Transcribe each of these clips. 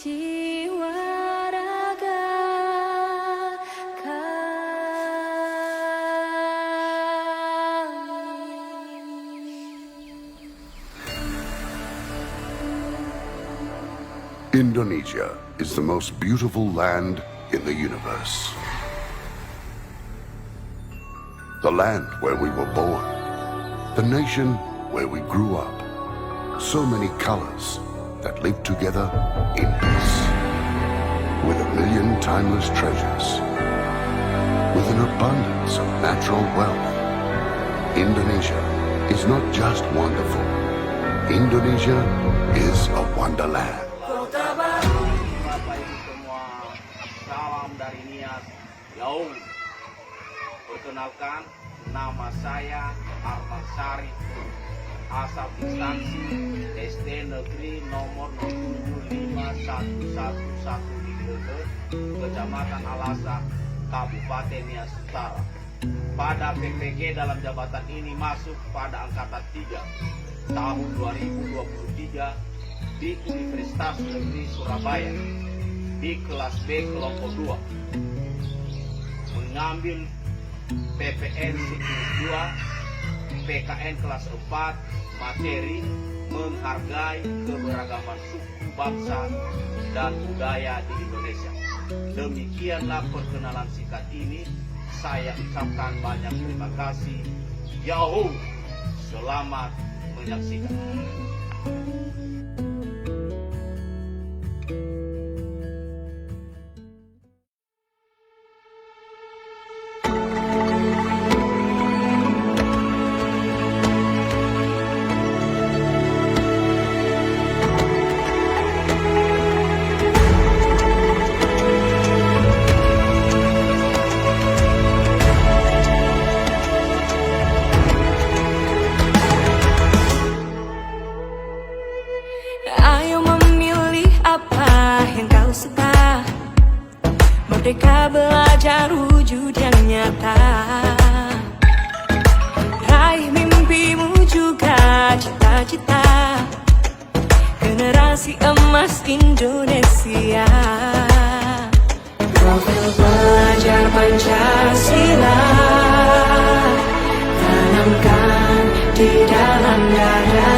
jiwa raga Indonesia is the most beautiful land in the universe. The land where we were born. The nation where we grew up. So many colors that live together in peace. With a million timeless treasures. With an abundance of natural wealth. Indonesia is not just wonderful. Indonesia is a wonderland. Bapak Ibu semua, salam dari Nias. Yo, perkenalkan, nama saya Arman Sari, asal instansi SD Negeri nomor 75111 di Gede, Kecamatan Alasa, Kabupaten Nias Utara. Pada PPG dalam jabatan ini masuk pada angkatan 3 tahun 2023 di Universitas Negeri Surabaya di kelas B kelompok 2, mengambil PPN siklus 2, PKN kelas 4, materi menghargai keberagaman suku, bangsa, dan budaya di Indonesia. Demikianlah perkenalan singkat ini. Saya ucapkan banyak terima kasih. Yahoo, selamat menyaksikan. Ayo memilih apa yang kau suka. Merdeka belajar wujud yang nyata. Raih mimpimu juga cita-cita. Generasi emas Indonesia. Profil pelajar Pancasila tanamkan di dalam dada.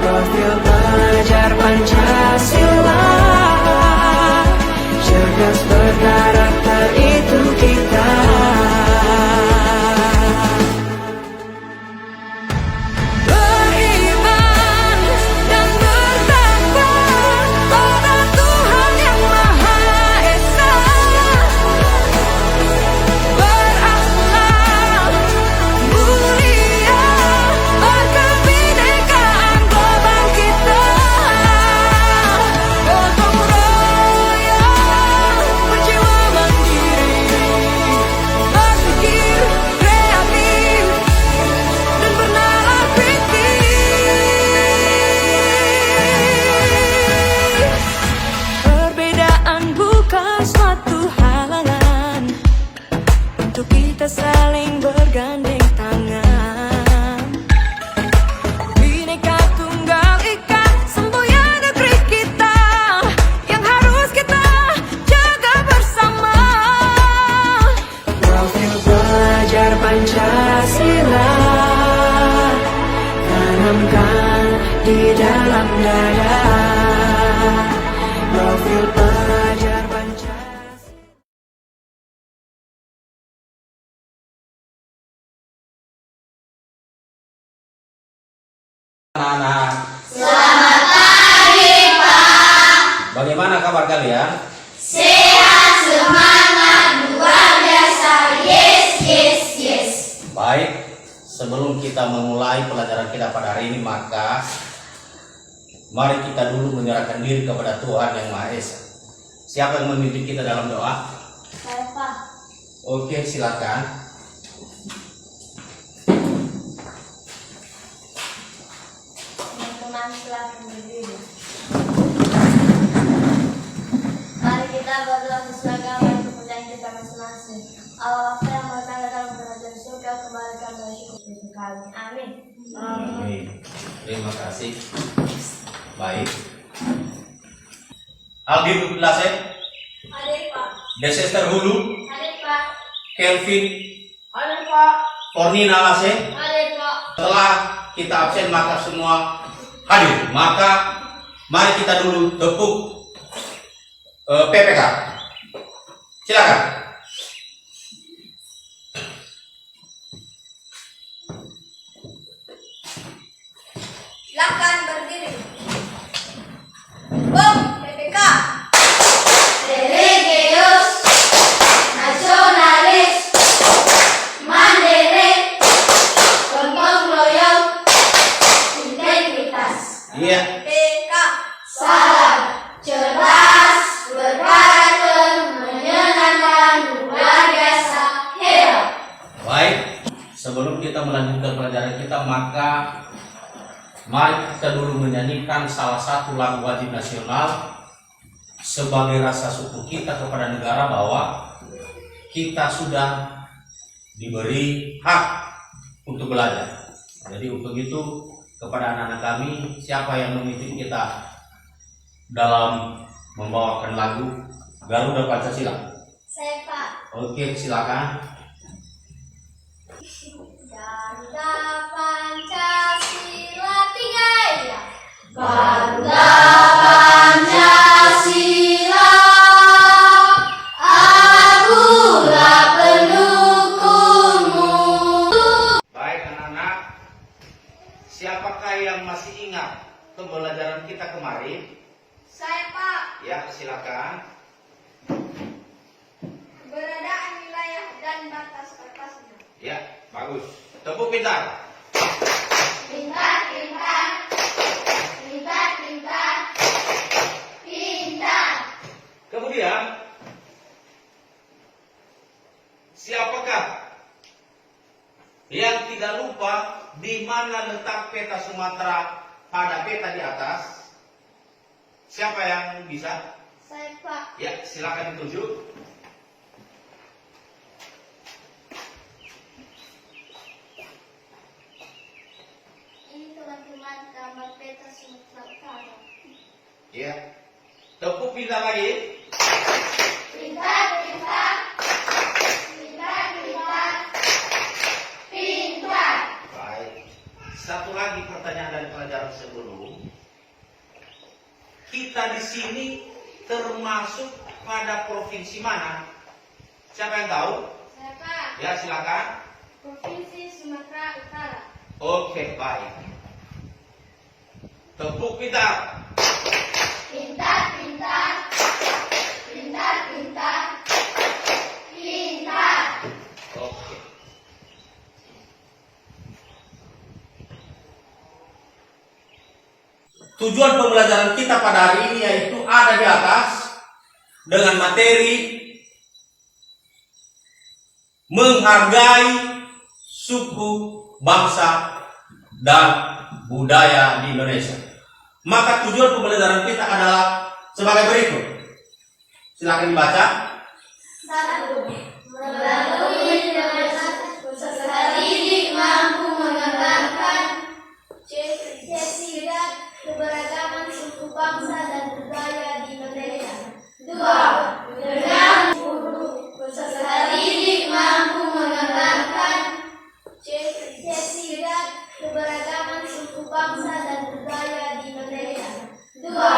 Profil pelajar Pancasila, cerdas berkarakter itu kita. Beriman dan bertakwa pada Tuhan Yang Maha Esa. Berakhlak mulia, berkebinekaan global kita. Gotong royong, berjiwa mandiri, berpikir kreatif dan bernalar kritis. Perbedaan bukan suatu halangan untuk kita saling bergandeng tangan. Bhinneka Tunggal Ika, semboyan negeri kita yang harus kita jaga bersama. Profil pelajar Pancasila tanamkan di dalam dada. Profil pelajar Pancasila. Anak-anak, bagaimana kabar kalian? Sehat, semangat, luar biasa. Yes, yes, yes. Baik, sebelum kita memulai pelajaran kita pada hari ini, maka mari kita dulu menyerahkan diri kepada Tuhan Yang Maha Esa. Siapa yang memimpin kita dalam doa? Saya Pak. Oke, silakan. Teman-teman silakan berdiri. Mari kita berdoa sesuai agama kepercayaan kita masing-masing. Allah Bapa yang Maha Esa dalam kerajaan surga, kembalikan dan syukur kami. Amin. Amin. Terima kasih. Baik. Aldi Lase, Hadir Pak. Desester Hulu, Hadir Pak. Kelvin, Hadir Pak. Fornina Lase. Hadir Pak. Setelah kita absen maka semua hadir. Maka mari kita dulu tepuk PPK. Silakan. Silakan berdiri. Bom PPK. Religius, nasionalis, mandiri, gotong royong, integritas. Iya. PPK. Salam cerdas, berkarakter, menyenangkan, luar biasa, hebat. Baik. Sebelum kita melanjutkan pelajaran kita, maka mari kita dulu menyanyikan salah satu lagu wajib nasional sebagai rasa syukur kita kepada negara bahwa kita sudah diberi hak untuk belajar. Jadi untuk itu kepada anak-anak kami, siapa yang memimpin kita dalam membawakan lagu Garuda Pancasila? Saya Pak. Oke, silakan. Garuda Pancasila tiga ya. Garuda Pancasila, akulah pendukungmu. Baik anak-anak, siapakah yang masih ingat pembelajaran kita kemarin? Saya Pak. Ya, silakan. Keberadaan wilayah dan batas-batasnya. Ya, bagus. Tepuk pintar. Pintar, pintar, pintar, pintar, pintar. Kemudian, siapakah yang tidak lupa di mana letak peta Sumatera pada peta di atas? Siapa yang bisa? Saya Pak. Ya, silakan ditunjuk. Ini teman-teman gambar peta Sumatera Utara. Ya. Tepuk pintar lagi. Pintar, pintar, pintar, pintar, pintar. Baik. Satu lagi pertanyaan dari pelajaran sebelum. Kita di sini termasuk pada provinsi mana? Siapa yang tahu? Saya Pak. Ya, silakan. Provinsi Sumatera Utara. Oke, baik. Tepuk pintar. Pintar, pintar, pintar, pintar, pintar. Oke. Tujuan pembelajaran kita pada hari ini yaitu ada di atas dengan materi menghargai suku, bangsa, dan budaya di Indonesia. Maka tujuan pembelajaran kita adalah sebagai berikut. Silakan dibaca. Satu, melalui peserta didik mampu mengembangkan ciri dan keberagaman suku bangsa dan budaya di Indonesia. Dua, dengan guru peserta didik mampu mengembangkan ciri dan keberagaman suku bangsa dan budaya di Indonesia. Dua,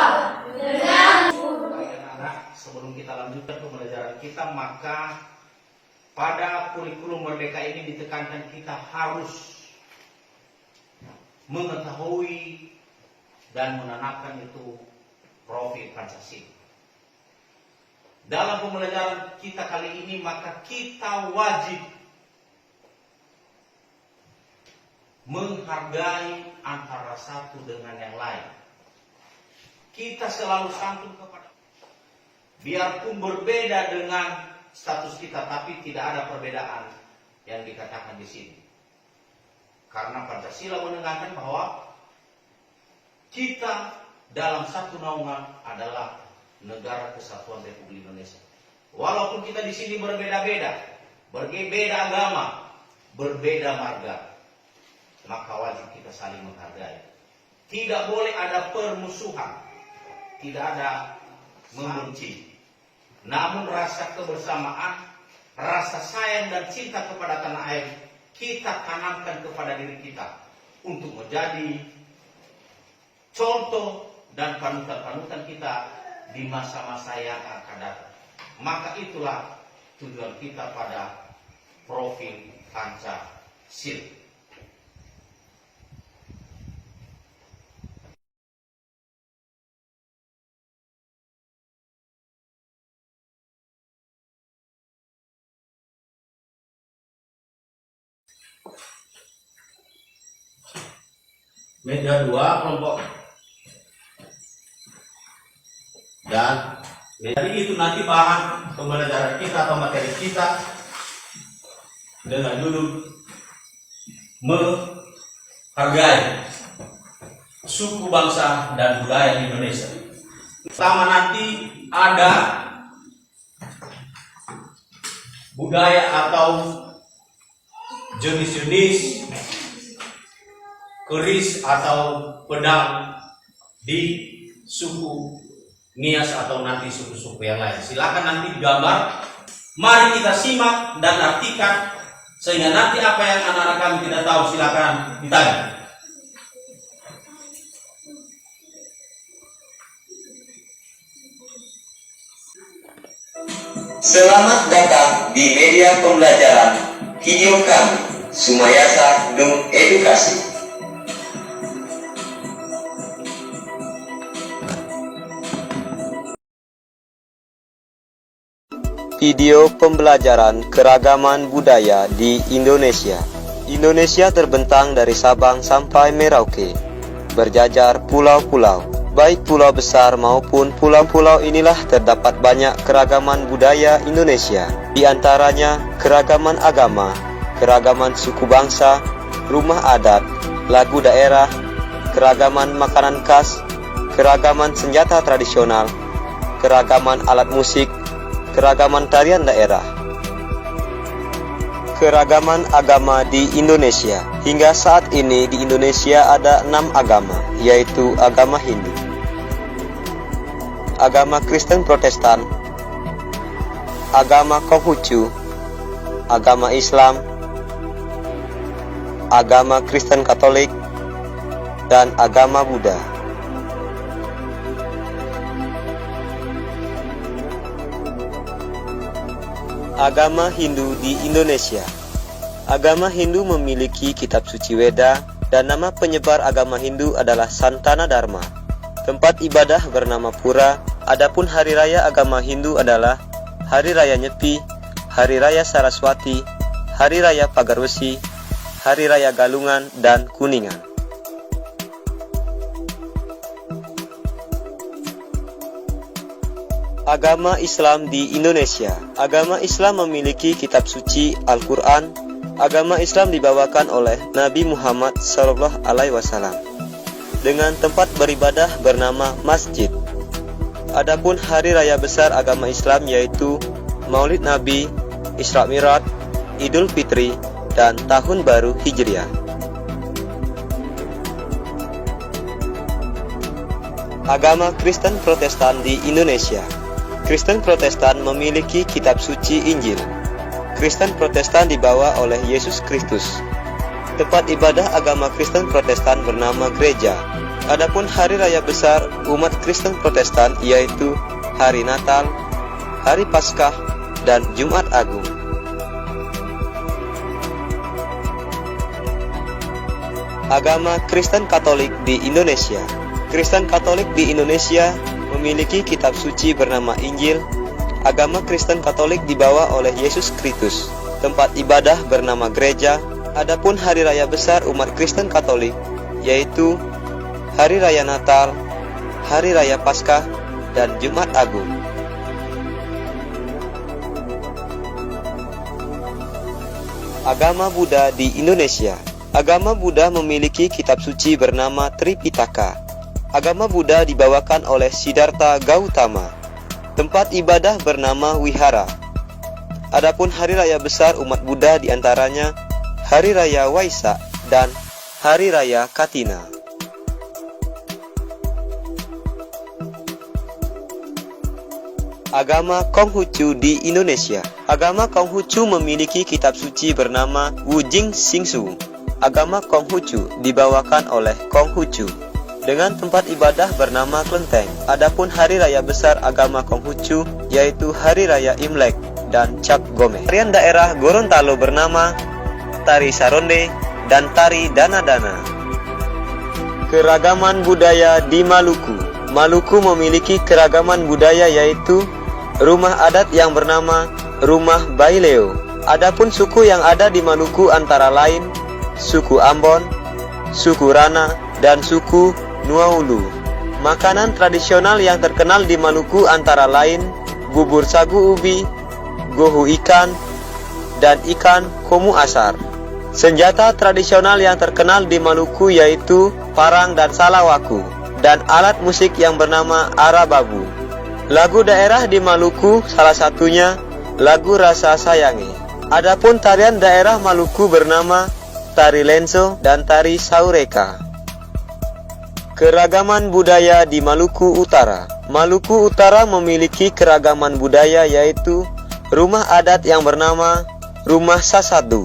dengan Baik anak-anak, sebelum kita lanjutkan pembelajaran kita, maka pada kurikulum Merdeka ini ditekankan kita harus mengetahui dan menanamkan itu profil Pancasila. Dalam pembelajaran kita kali ini, maka kita wajib menghargai antara satu dengan yang lain. Kita selalu santun kepada, biarpun berbeda dengan status kita, tapi tidak ada perbedaan yang dikatakan di sini. Karena Pancasila menekankan bahwa kita dalam satu naungan adalah negara kesatuan Republik Indonesia. Walaupun kita di sini berbeda-beda, berbeda agama, berbeda marga, maka wajib kita saling menghargai. Tidak boleh ada permusuhan, tidak ada membenci. Namun rasa kebersamaan, rasa sayang dan cinta kepada tanah air kita tanamkan kepada diri kita untuk menjadi contoh dan panutan-panutan kita di masa-masa yang akan datang. Maka itulah tujuan kita pada profil Pancasila. Meja 2 kelompok. Dan jadi itu nanti bahan pembelajaran kita atau materi kita dengan judul menghargai suku, bangsa, dan budaya Indonesia. Pertama nanti ada budaya atau jenis-jenis keris atau pedang di suku Nias atau nanti suku-suku yang lain. Silakan nanti digambar. Mari kita simak dan artikan sehingga nanti apa yang anak-anak kami tidak tahu silakan ditanya. Selamat datang di media pembelajaran video kami, Sumayasa Dung Edukasi. Video pembelajaran keragaman budaya di Indonesia. Indonesia terbentang dari Sabang sampai Merauke, berjajar pulau-pulau. Baik pulau besar maupun pulau-pulau inilah terdapat banyak keragaman budaya Indonesia. Di antaranya keragaman agama, keragaman suku bangsa, rumah adat, lagu daerah, keragaman makanan khas, keragaman senjata tradisional, keragaman alat musik, keragaman tarian daerah. Keragaman agama di Indonesia. Hingga saat ini di Indonesia ada 6 agama, yaitu agama Hindu, agama Kristen Protestan, agama Konghucu, agama Islam, agama Kristen Katolik, dan agama Buddha. Agama Hindu di Indonesia. Agama Hindu memiliki kitab suci Weda dan nama penyebar agama Hindu adalah Santana Dharma. Tempat ibadah bernama Pura. Adapun hari raya agama Hindu adalah Hari Raya Nyepi, Hari Raya Saraswati, Hari Raya Pagar Besi, Hari Raya Galungan, dan Kuningan. Agama Islam di Indonesia. Agama Islam memiliki kitab suci Al-Quran. Agama Islam dibawakan oleh Nabi Muhammad SAW dengan tempat beribadah bernama masjid. Adapun hari raya besar agama Islam yaitu Maulid Nabi, Isra Mi'raj, Idul Fitri, dan Tahun Baru Hijriah. Agama Kristen Protestan di Indonesia. Kristen Protestan memiliki kitab suci Injil. Kristen Protestan dibawa oleh Yesus Kristus. Tempat ibadah agama Kristen Protestan bernama gereja. Adapun hari raya besar umat Kristen Protestan yaitu Hari Natal, Hari Paskah, dan Jumat Agung. Agama Kristen Katolik di Indonesia. Kristen Katolik di Indonesia memiliki kitab suci bernama Injil. Agama Kristen Katolik dibawa oleh Yesus Kristus. Tempat ibadah bernama gereja. Adapun hari raya besar umat Kristen Katolik yaitu Hari Raya Natal, Hari Raya Paskah, dan Jumat Agung. Agama Buddha di Indonesia. Agama Buddha memiliki kitab suci bernama Tripitaka. Agama Buddha dibawakan oleh Siddhartha Gautama. Tempat ibadah bernama Wihara. Adapun hari raya besar umat Buddha diantaranya Hari Raya Waisak dan Hari Raya Katina. Agama Konghucu di Indonesia. Agama Konghucu memiliki kitab suci bernama Wujing Xingsu. Agama Konghucu dibawakan oleh Konghucu dengan tempat ibadah bernama Klenteng. Adapun hari raya besar agama Konghucu yaitu Hari Raya Imlek dan Cap Gome. Tarian daerah Gorontalo bernama Tari Saronde dan Tari Dana-Dana. Keragaman budaya di Maluku. Maluku memiliki keragaman budaya yaitu rumah adat yang bernama Rumah Baileo. Adapun suku yang ada di Maluku antara lain suku Ambon, suku Rana, dan suku Nuaulu. Makanan tradisional yang terkenal di Maluku antara lain bubur sagu ubi, gohu ikan, dan ikan komu asar. Senjata tradisional yang terkenal di Maluku yaitu parang dan salawaku, dan alat musik yang bernama arababu. Lagu daerah di Maluku salah satunya lagu Rasa Sayangi. Adapun tarian daerah Maluku bernama Tari Lenso dan Tari Saureka. Keragaman budaya di Maluku Utara. Maluku Utara memiliki keragaman budaya yaitu rumah adat yang bernama Rumah Sasadu.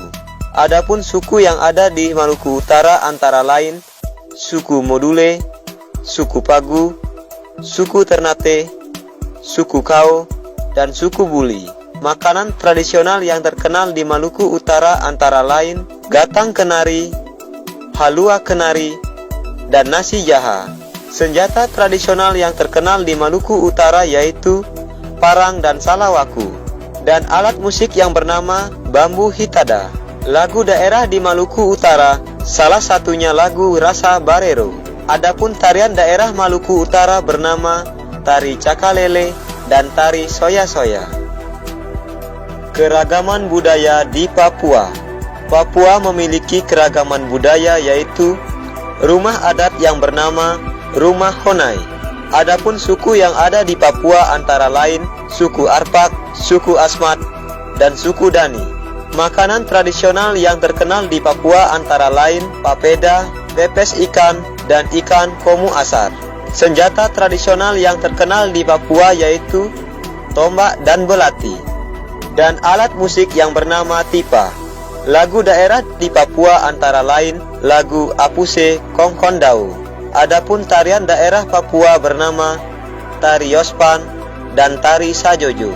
Adapun suku yang ada di Maluku Utara antara lain suku Module, suku Pagu, suku Ternate, suku Kao, dan suku Buli. Makanan tradisional yang terkenal di Maluku Utara antara lain gatang kenari, halua kenari, dan nasi jaha. Senjata tradisional yang terkenal di Maluku Utara yaitu parang dan salawaku, dan alat musik yang bernama bambu hitada. Lagu daerah di Maluku Utara salah satunya lagu Rasa Barero. Adapun tarian daerah Maluku Utara bernama Tari Cakalele dan Tari Soya-Soya. Keragaman budaya di Papua. Papua memiliki keragaman budaya yaitu rumah adat yang bernama Rumah Honai. Adapun suku yang ada di Papua antara lain suku Arpak, suku Asmat, dan suku Dani. Makanan tradisional yang terkenal di Papua antara lain papeda, pepes ikan, dan ikan komu asar. Senjata tradisional yang terkenal di Papua yaitu tombak dan belati, dan alat musik yang bernama tipa. Lagu daerah di Papua antara lain lagu Apuse Kongkondau. Adapun tarian daerah Papua bernama Tari Yospan dan Tari Sajojo.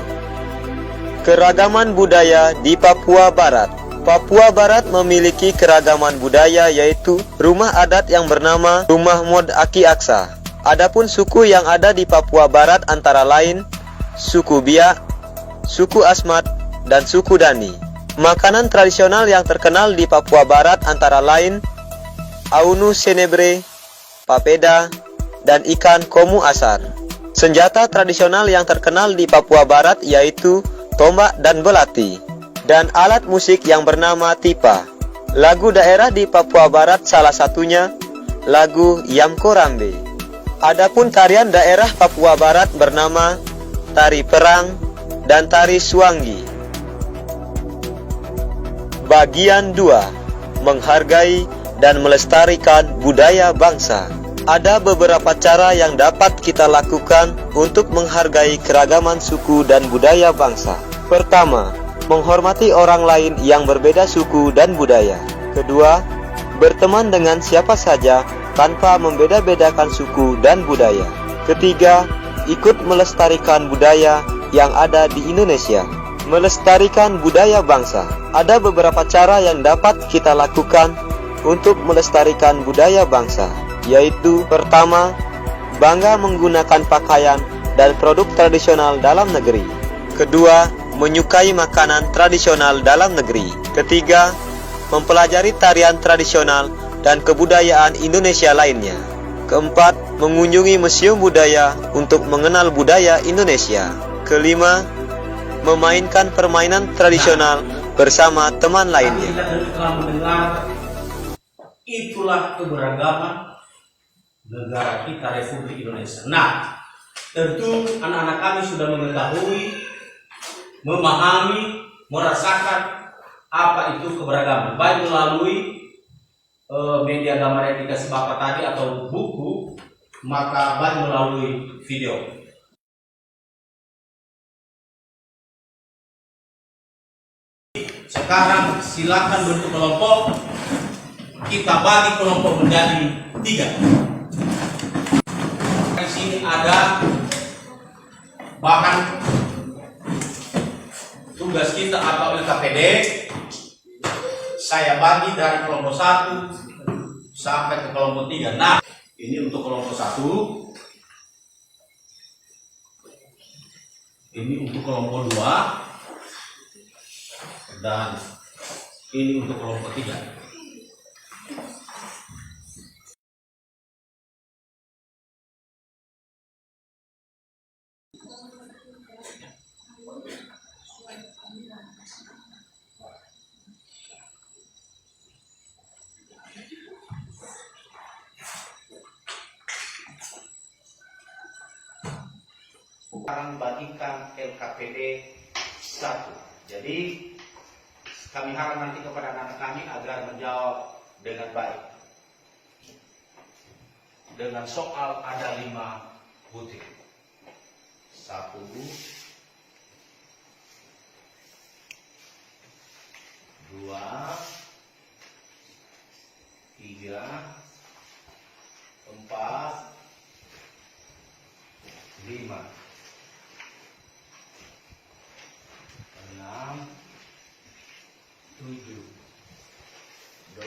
Keragaman budaya di Papua Barat. Papua Barat memiliki keragaman budaya yaitu rumah adat yang bernama Rumah Mod Aki Aksa. Adapun suku yang ada di Papua Barat antara lain suku Biak, suku Asmat, dan suku Dani. Makanan tradisional yang terkenal di Papua Barat antara lain aunu senebre, papeda, dan ikan komu asar. Senjata tradisional yang terkenal di Papua Barat yaitu tombak dan belati, dan alat musik yang bernama tipa. Lagu daerah di Papua Barat salah satunya lagu Yamko Rambe. Adapun tarian daerah Papua Barat bernama Tari Perang dan Tari Suanggi. Bagian 2. Menghargai dan melestarikan budaya bangsa. Ada beberapa cara yang dapat kita lakukan untuk menghargai keragaman suku dan budaya bangsa. Pertama, menghormati orang lain yang berbeda suku dan budaya. Kedua, berteman dengan siapa saja tanpa membeda-bedakan suku dan budaya. Ketiga, ikut melestarikan budaya yang ada di Indonesia. Melestarikan budaya bangsa. Ada beberapa cara yang dapat kita lakukan untuk melestarikan budaya bangsa, yaitu pertama, bangga menggunakan pakaian dan produk tradisional dalam negeri. Kedua, menyukai makanan tradisional dalam negeri. Ketiga, mempelajari tarian tradisional dan kebudayaan Indonesia lainnya. Keempat, mengunjungi museum budaya untuk mengenal budaya Indonesia. Kelima, memainkan permainan tradisional bersama teman lainnya. Kita telah mendengar itulah keberagaman negara kita Republik Indonesia. Nah, tentu anak-anak kami sudah mengetahui, memahami, merasakan apa itu keberagaman, baik melalui media gambar yang dikasih Bapak tadi atau buku, maka baik melalui video. Sekarang silakan bentuk kelompok. Kita bagi kelompok menjadi 3. Di sini ada bahan tugas kita atau LKPD. Saya bagi dari kelompok 1 sampai ke kelompok 3. Nah, ini untuk kelompok 1. Ini untuk kelompok 2. Dan ini untuk kelompok 3. Sekarang bagikan LKPD 1. Jadi kami harap nanti kepada anak-anak kami agar menjawab dengan baik. Dengan soal ada 5 butir. 1, 2, 3, 4, 5. 6, 7, 8,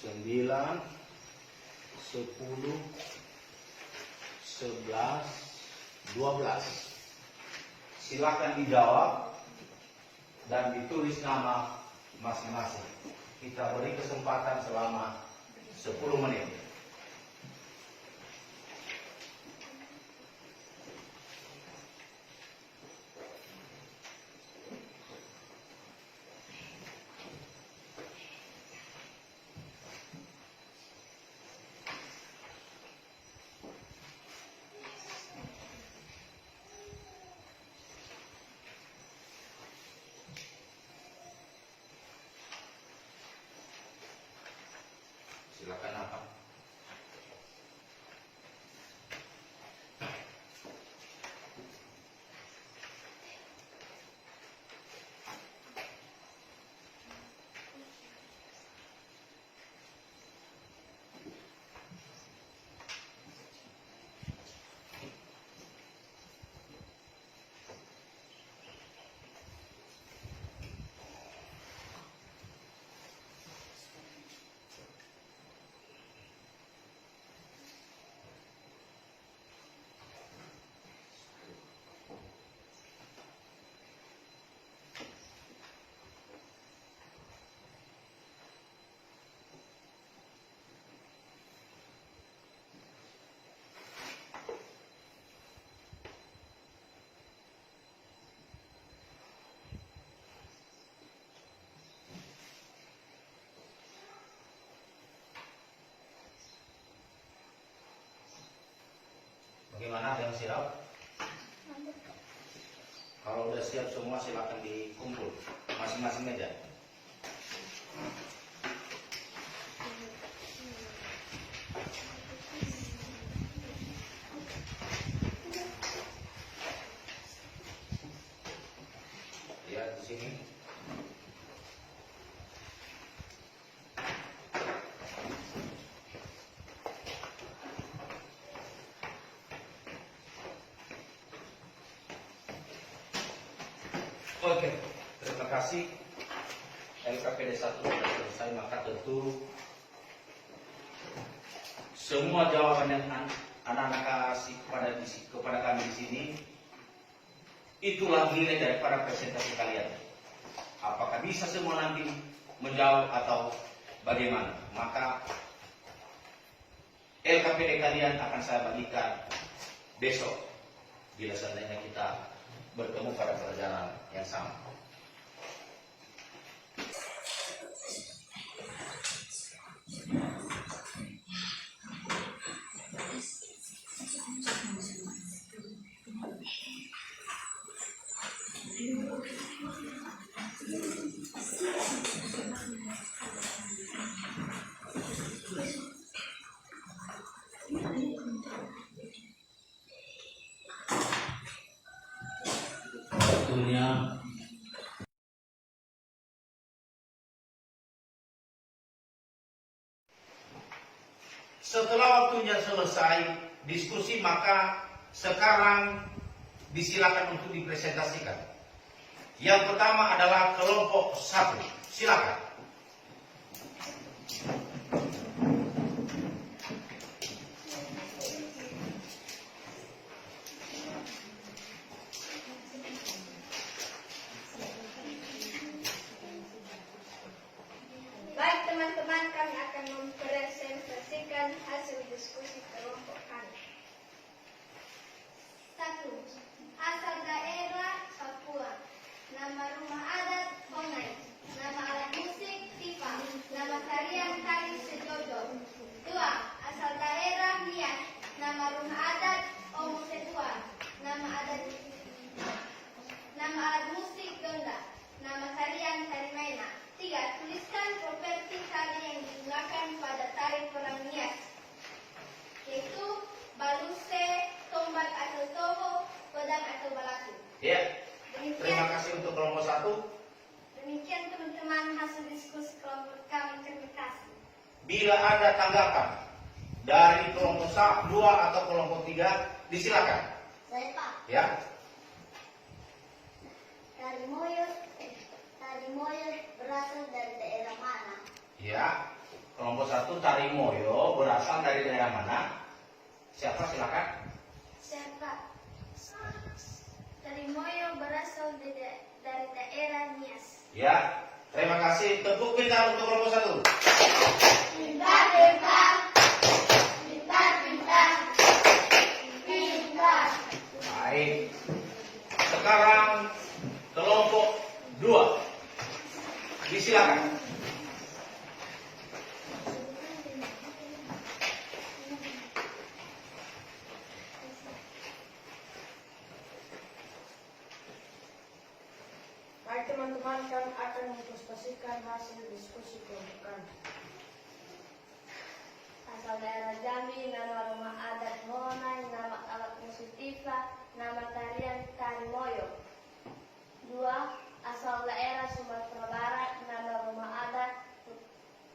9, 10, 11, 12. Silakan dijawab dan ditulis nama masing-masing. Kita beri kesempatan selama 10 menit. Silakan apa? Bagaimana, ada yang siap? Kalau udah siap semua silakan dikumpul masing-masing meja. Lihat di sini. Oke, terima kasih. LKPD 1 sudah selesai, maka tentu semua jawaban yang anak-anak kasih kepada kami di sini itulah nilai daripada presentasi kalian. Apakah bisa semua nanti menjawab atau bagaimana? Maka LKPD kalian akan saya bagikan besok bila seandainya kita bertemu pada pelajaran yang sama. Setelah waktunya selesai diskusi, maka sekarang disilakan untuk dipresentasikan. Yang pertama adalah kelompok 1. Silakan. Baik teman-teman, kami akan mempresentasikan hasil diskusi kelompok kami. 1. Asal daerah Papua. Nama rumah adat Onai. Nama alat musik Tifa. Nama tarian Tari Sejojo. 2. Asal daerah Nias. Nama rumah adat Omo Setua. Nama alat musik Gonda. Nama tarian Tari Maina. 3. Tuliskan properti tari yang digunakan pada tari perang Nias, yaitu baluse, tombak atau toho, pedang atau balatu. Ya. Terima kasih untuk kelompok 1. Demikian teman-teman hasil diskusi kelompok kami. Terima kasih. Bila ada tanggapan dari kelompok 2 atau kelompok 3, disilakan. Saya Pak. Ya. Tari Moyo berasal dari daerah mana? Ya. Kelompok 1 Tari Moyo berasal dari daerah mana? Siapa silakan? Saya Pak. Tari Moyo berasal dari daerah Nias. Ya. Terima kasih. Tepuk pintar untuk kelompok 1. Pintar, pintar. Pintar, pintar. Pintar. Baik. Sekarang kelompok 2. Disilakan. Baik teman-teman, kami akan mempresentasikan hasil diskusi kelompok kami. Asal daerah Jambi, nama rumah adat Monai, nama alat musik Tifa, nama tarian Tari Moyo. 2. Asal daerah Sumatera Barat, nama rumah adat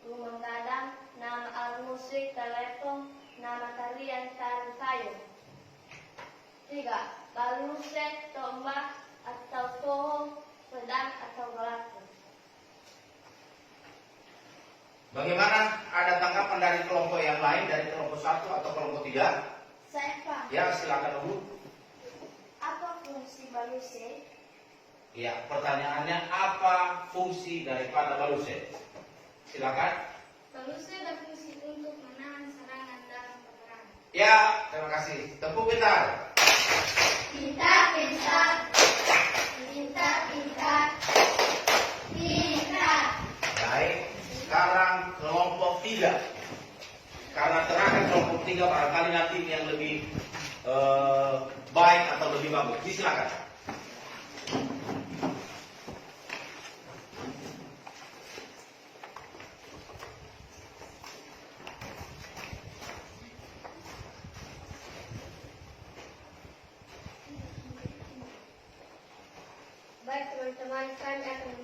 Rumah Gadang, nama alat musik telepon, nama tarian Tari Payung. 3. Baluse, tombak atau toho, pedang atau balatu. Bagaimana? Ada tanggapan dari kelompok yang lain, dari kelompok 1 atau kelompok 3? Saya Pak. Ya, silakan dulu. Apa fungsi baluse? Ya, pertanyaannya apa fungsi daripada baluse? Silakan. Baluse berfungsi untuk menahan serangan dalam peperangan. Ya, terima kasih. Tepuk pintar. Pintar, pintar. Pintar, pintar. Pintar. Baik. Sekarang kelompok 3. Karena terakhir kelompok 3 barangkali nanti yang lebih baik atau lebih bagus. Silakan. Baik teman-teman, kami akan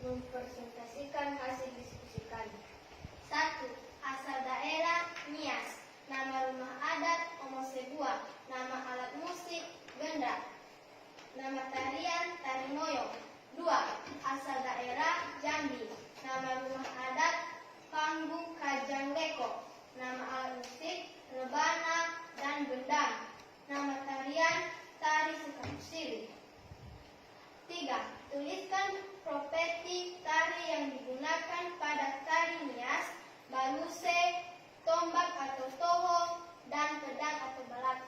mempresentasikan hasil diskusi kami. 1. Asal daerah Nias. Nama rumah adat Omo Setua. Nama alat musik Genda. Nama tarian Tari Moyo. 2. Asal daerah Jambi. Nama rumah adat Panggung Kajang Leko. Nama alat musik rebana dan gendang. Nama tarian Tari Sukapusiri. 3. Tuliskan properti tari yang digunakan pada tari Nias, baluse, tombak atau toho, dan pedang atau balatu.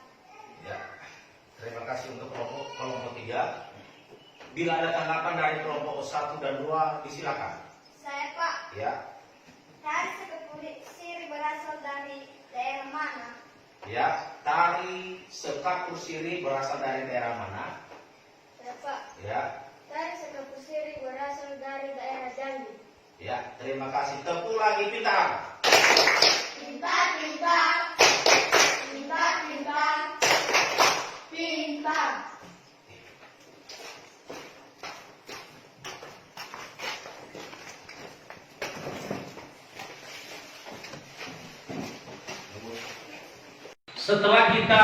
Ya. Terima kasih untuk kelompok 3. Bila ada tanggapan dari kelompok 1 dan 2, disilakan. Saya Pak. Ya. Tari Sekapusiri berasal dari daerah mana? Ya. Tari Sekapusiri berasal dari daerah mana? Saya Pak. Ya. Tari Sekapusiri berasal dari daerah Jambi. Ya. Terima kasih. Tepuk lagi pintar. Pintar, pintar. Pintar, pintar. Pintar. setelah kita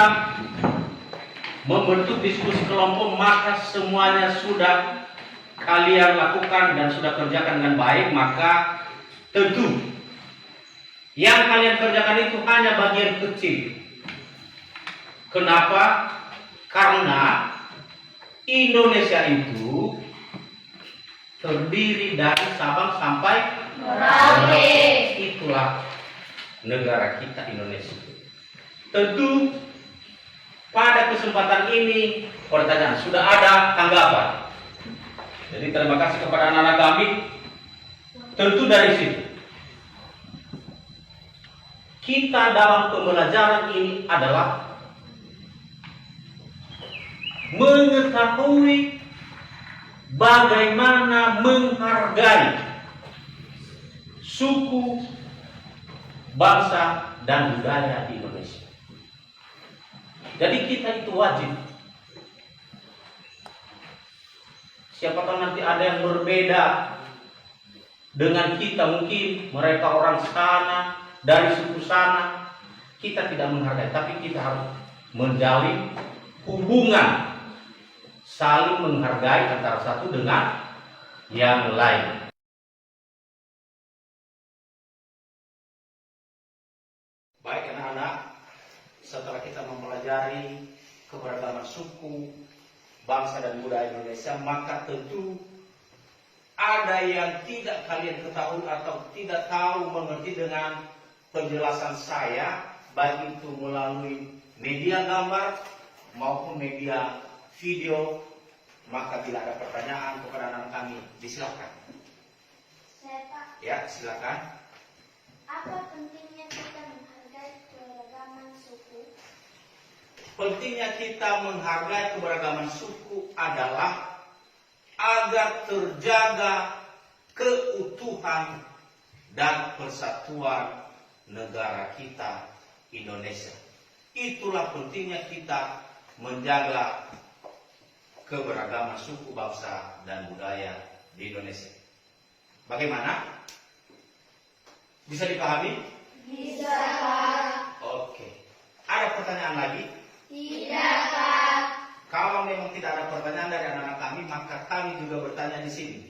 membentuk diskusi kelompok, maka semuanya sudah kalian lakukan dan sudah kerjakan dengan baik, maka tentu yang kalian kerjakan itu hanya bagian kecil. Kenapa? Karena Indonesia itu terdiri dari Sabang sampai Merauke. Itulah negara kita Indonesia. Tentu pada kesempatan ini pertanyaan sudah ada tanggapan. Jadi terima kasih kepada anak-anak kami. Tentu dari situ kita dalam pembelajaran ini adalah mengetahui bagaimana menghargai suku, bangsa, dan budaya di Indonesia. Jadi kita itu wajib. Siapa tahu nanti ada yang berbeda dengan kita, mungkin mereka orang sana, dari suku sana, kita tidak menghargai, tapi kita harus menjalin hubungan saling menghargai antara satu dengan yang lain. Baik anak-anak, setelah kita mempelajari keberagaman suku, bangsa dan budaya Indonesia, maka tentu ada yang tidak kalian ketahui atau tidak tahu mengerti dengan penjelasan saya, baik itu melalui media gambar maupun media video. Maka bila ada pertanyaan kepada anak kami, disilakan. Saya Pak, Ya, silakan. apa pentingnya kita menghargai keragaman suku? Pentingnya kita menghargai keberagaman suku adalah agar terjaga keutuhan dan persatuan negara kita Indonesia. Itulah pentingnya kita menjaga keberagaman suku, bangsa, dan budaya di Indonesia. Bagaimana? Bisa dipahami? Bisa, Pak. Oke. Ada pertanyaan lagi? Tidak, Pak. Kalau memang tidak ada pertanyaan dari anak-anak kami, maka kami juga bertanya di sini.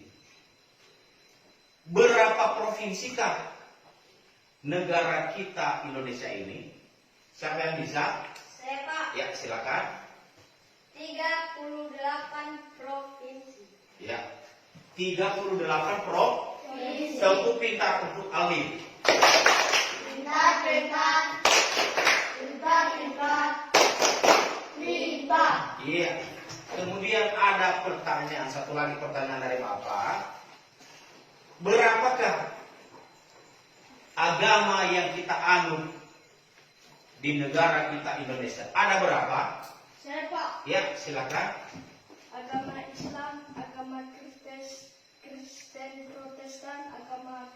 Berapa provinsikah negara kita Indonesia ini? Siapa yang bisa? Saya Pak, Ya, silakan. 38 provinsi. Ya. 38 provinsi. Tepuk pintar untuk Aldi. Pintar, pintar. Pintar, pintar. Pintar. Iya. Kemudian ada pertanyaan, satu lagi pertanyaan dari Bapak. Berapakah agama yang kita anut di negara kita Indonesia? Ada berapa? Saya Pak, Ya, silakan. agama Islam, agama Kristen Protestan, agama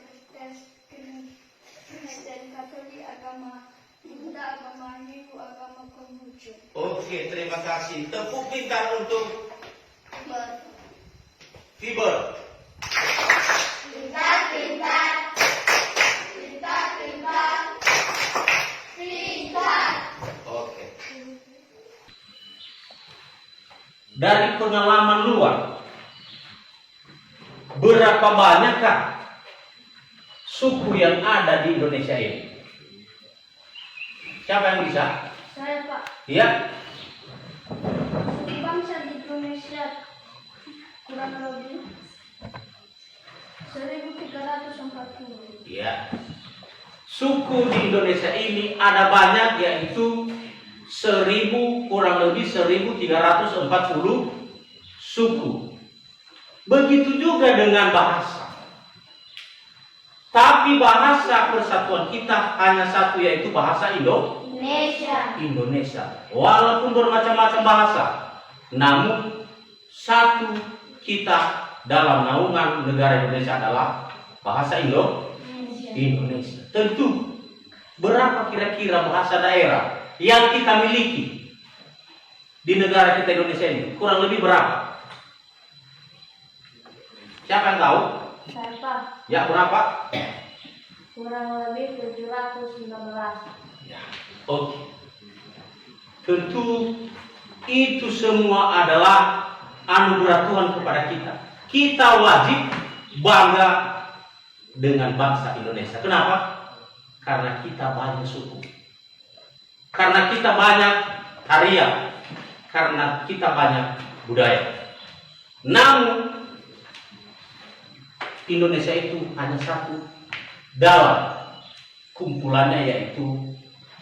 Kristen Katolik, agama Buddha, agama Hindu, agama Konghucu. Oke, terima kasih. Tepuk pintar untuk Fiber. Pintar, pintar. Pintar, pintar. Pintar. Oke. Dari pengalaman luar, berapa banyakkah suku yang ada di Indonesia ini? Siapa yang bisa? Saya Pak, Ya, suku bangsa di Indonesia kurang lebih 1340. ya. Suku di Indonesia ini ada banyak, yaitu kurang lebih 1340 suku. Begitu juga dengan bahasa. Tapi bahasa persatuan kita hanya satu, yaitu bahasa Indonesia. Walaupun bermacam-macam bahasa, namun satu kita dalam naungan negara Indonesia adalah bahasa Indonesia. Tentu, berapa kira-kira bahasa daerah yang kita miliki di negara kita Indonesia ini? Kurang lebih berapa? Siapa yang tahu? Saya Pak, Ya, berapa? kurang lebih 719. Ya, oke. tentu itu semua adalah anugerah Tuhan kepada kita. Kita wajib bangga dengan bangsa Indonesia. Kenapa? Karena kita banyak suku, karena kita banyak tarian, karena kita banyak budaya. Namun Indonesia itu hanya satu dalam kumpulannya, yaitu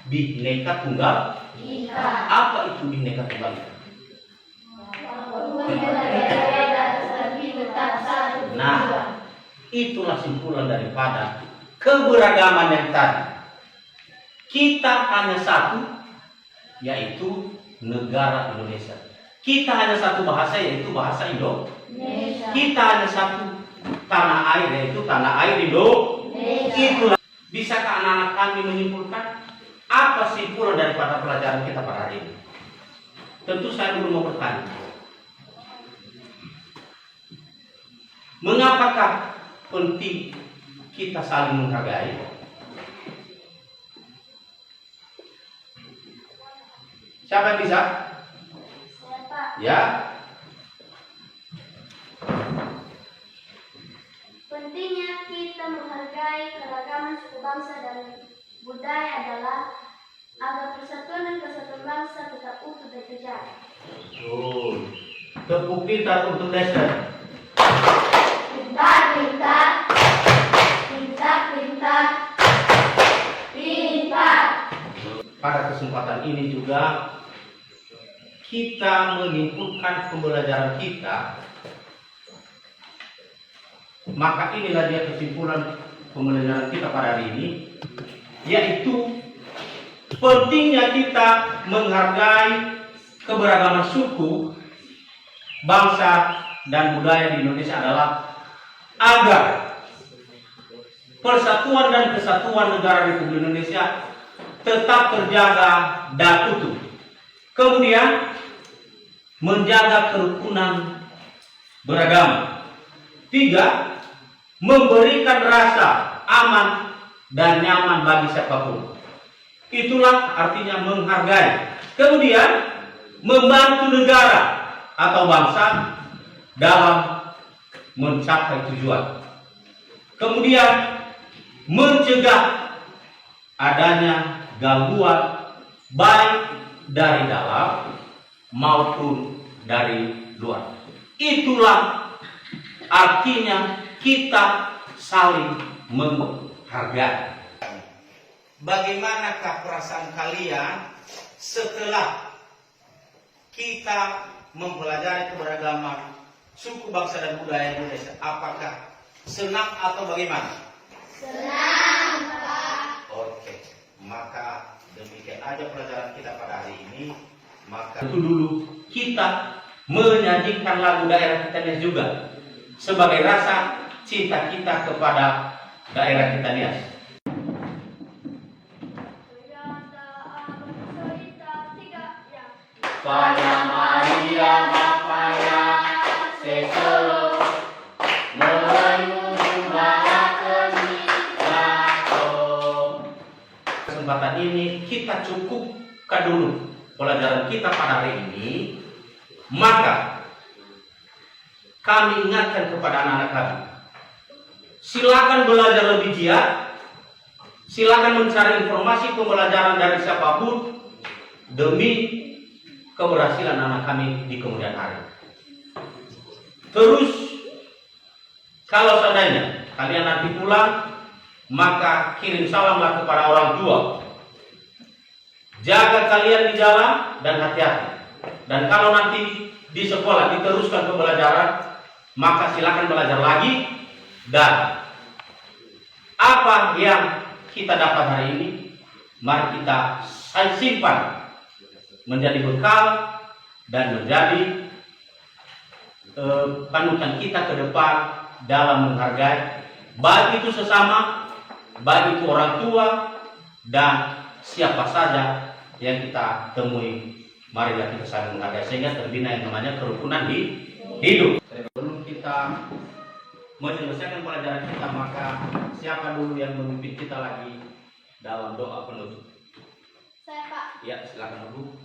Bhinneka Tunggal Ika. Apa itu Bhinneka Tunggal Ika? Nah, itulah simpulan daripada keberagaman yang tadi. Kita hanya satu, yaitu negara Indonesia. Kita hanya satu bahasa, yaitu bahasa Indonesia. Kita hanya satu tanah air, yaitu tanah air Indonesia. Itulah. Bisakah anak-anak kami menyimpulkan apa simpulan daripada pelajaran kita pada hari ini? Tentu saya dulu mau bertanya, mengapakah penting kita saling menghargai? Siapa yang bisa? Siapa? Ya. Pentingnya kita menghargai keragaman suku bangsa dan budaya adalah agar persatuan dan kesatuan bangsa tetap utuh dan terjaga. Betul. Tepuk pintar untuk Desa. Pintar, pintar, pintar, pintar, pintar. Pada kesempatan ini juga kita menyimpulkan pembelajaran kita. Maka inilah dia kesimpulan pembelajaran kita pada hari ini, yaitu pentingnya kita menghargai keberagaman suku, bangsa, dan budaya di Indonesia adalah agar persatuan dan kesatuan negara Republik Indonesia tetap terjaga dan utuh. Kemudian menjaga kerukunan beragama. 3. Memberikan rasa aman dan nyaman bagi siapapun. Itulah artinya menghargai. Kemudian membantu negara atau bangsa dalam mencapai tujuan. Kemudian mencegah adanya gangguan baik dari dalam maupun dari luar. Itulah artinya kita saling menghargai. Bagaimanakah perasaan kalian setelah kita mempelajari keberagaman suku, bangsa, dan budaya Indonesia? Apakah senang atau bagaimana? Senang, Pak. Oke, maka demikian aja pelajaran kita pada hari ini. Maka Itu dulu kita menyanyikan lagu daerah kita juga sebagai rasa cinta kita kepada daerah kita Nias. Pada Maria Bapaya Sesolo menuju kesempatan ini kita cukupkan dulu pelajaran kita pada hari ini. Maka kami ingatkan kepada anak-anak kami, silakan belajar lebih giat, silakan mencari informasi pembelajaran dari siapapun demi keberhasilan anak kami di kemudian hari. Terus, kalau seandainya kalian nanti pulang, maka kirim salamlah kepada orang tua. Jaga kalian di jalan dan hati-hati. Dan kalau nanti di sekolah diteruskan pembelajaran, maka silakan belajar lagi. Dan apa yang kita dapat hari ini, mari kita simpan menjadi bekal dan menjadi panutan kita ke depan dalam menghargai baik itu sesama, baik itu orang tua, dan siapa saja yang kita temui. Marilah kita saling menghargai sehingga terbina yang namanya kerukunan di hidup. Sebelum kita menyelesaikan pelajaran kita, maka siapa dulu yang memimpin kita lagi dalam doa penutup? Saya, Pak. Ya, silakan dulu.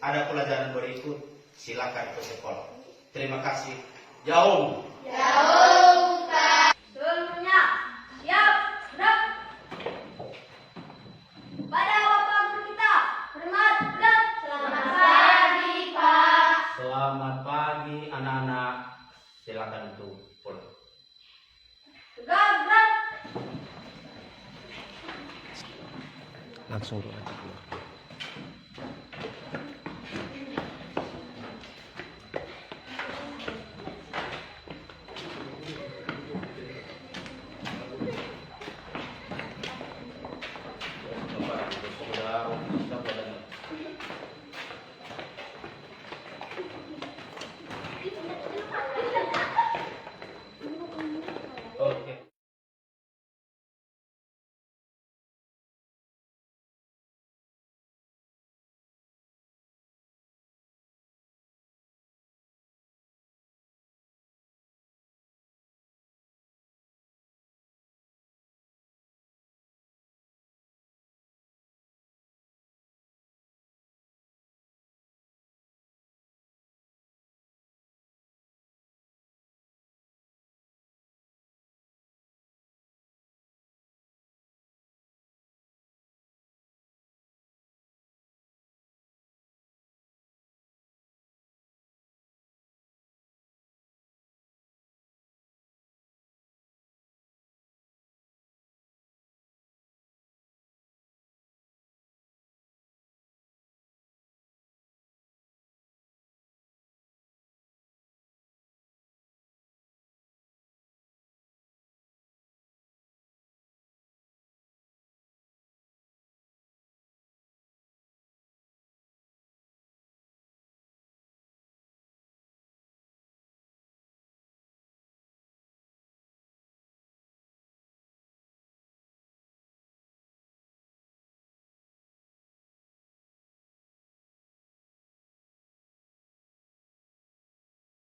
ada pelajaran berikut, silakan ke sekolah. Terima kasih. Jauh. Seluruhnya siap, gerak. Pada Bapak Guru kita, hormat, gerak. Selamat pagi, Pak. Selamat pagi anak-anak. Silakan untuk pulang. Gerak, gerak. Langsung doa.